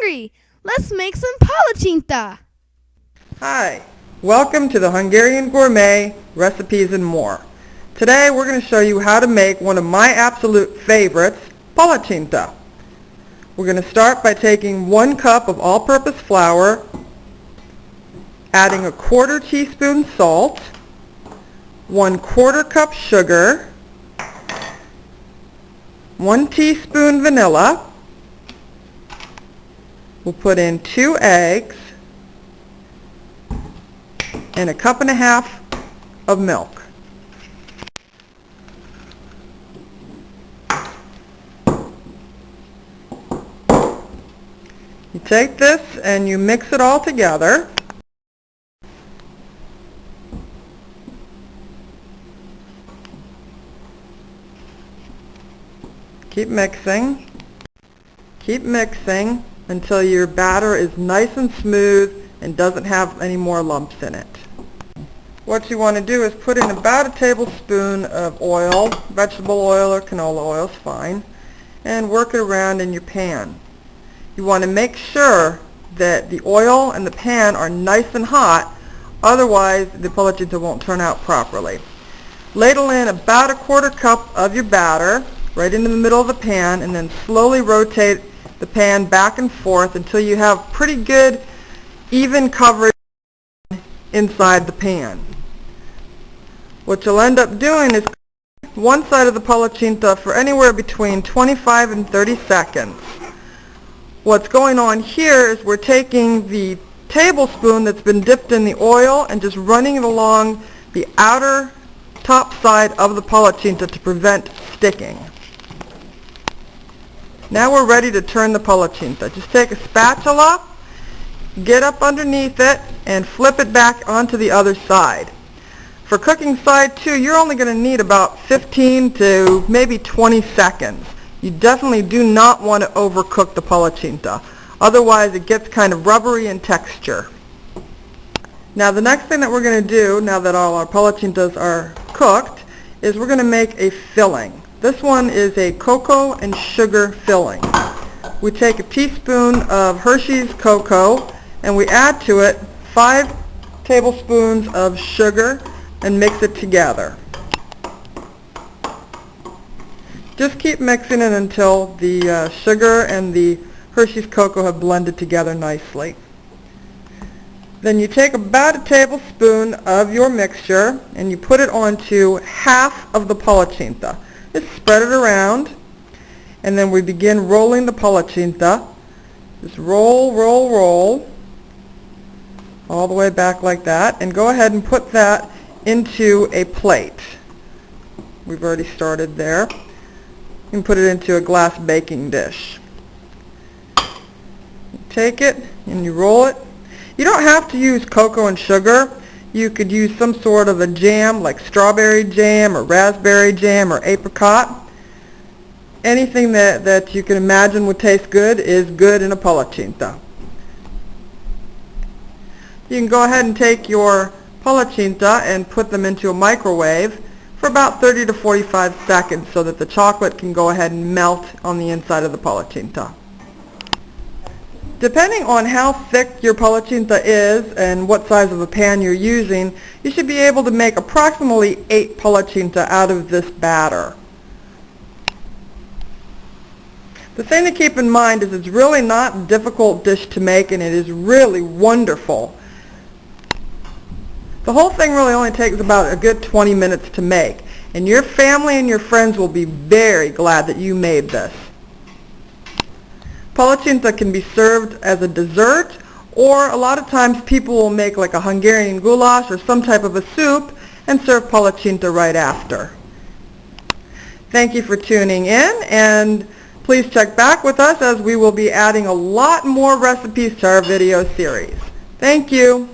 hungry. Let's make some palacsinta. Hi, welcome to the Hungarian Gourmet Recipes and More. Today we're going to show you how to make one of my absolute favorites, palacsinta. We're going to start by taking 1 cup of all-purpose flour, adding a 1/4 teaspoon salt, 1/4 cup sugar, 1 teaspoon vanilla. We'll put in 2 eggs and 1.5 cups of milk. You take this and you mix it all together. Keep mixing. Keep mixing until your batter is nice and smooth and doesn't have any more lumps in it. What you want to do is put in about a tablespoon of oil, vegetable oil or canola oil is fine, and work it around in your pan. You want to make sure that the oil and the pan are nice and hot, otherwise the palacsinta won't turn out properly. Ladle in about a 1/4 cup of your batter right into the middle of the pan, and then slowly rotate the pan back and forth until you have pretty good even coverage inside the pan. What you'll end up doing is one side of the palacsinta for anywhere between 25 and 30 seconds. What's going on here is we're taking the tablespoon that's been dipped in the oil and just running it along the outer top side of the palacsinta to prevent sticking. Now we're ready to turn the palacsinta. Just take a spatula, get up underneath it, and flip it back onto the other side. For cooking side 2, you're only going to need about 15 to maybe 20 seconds. You definitely do not want to overcook the palacsinta. Otherwise it gets kind of rubbery in texture. Now the next thing that we're going to do, now that all our palacsintas are cooked, is we're going to make a filling. This one is a cocoa and sugar filling. We take a teaspoon of Hershey's cocoa and we add to it 5 tablespoons of sugar and mix it together. Just keep mixing it until the sugar and the Hershey's cocoa have blended together nicely. Then you take about a tablespoon of your mixture and you put it onto half of the palacsinta. Just spread it around, and then we begin rolling the palacsinta. Just roll, roll, roll all the way back like that, and go ahead and put that into a plate. We've already started there. You can put it into a glass baking dish. You take it and you roll it. You don't have to use cocoa and sugar. You could use some sort of a jam like strawberry jam or raspberry jam or apricot. Anything that you can imagine would taste good is good in a palacsinta. You can go ahead and take your palacsinta and put them into a microwave for about 30 to 45 seconds so that the chocolate can go ahead and melt on the inside of the palacsinta. Depending on how thick your palacsinta is and what size of a pan you're using, you should be able to make approximately 8 palacsinta out of this batter. The thing to keep in mind is it's really not a difficult dish to make, and it is really wonderful. The whole thing really only takes about a good 20 minutes to make, and your family and your friends will be very glad that you made this. Palacsinta can be served as a dessert, or a lot of times people will make like a Hungarian goulash or some type of a soup and serve palacsinta right after. Thank you for tuning in, and please check back with us as we will be adding a lot more recipes to our video series. Thank you.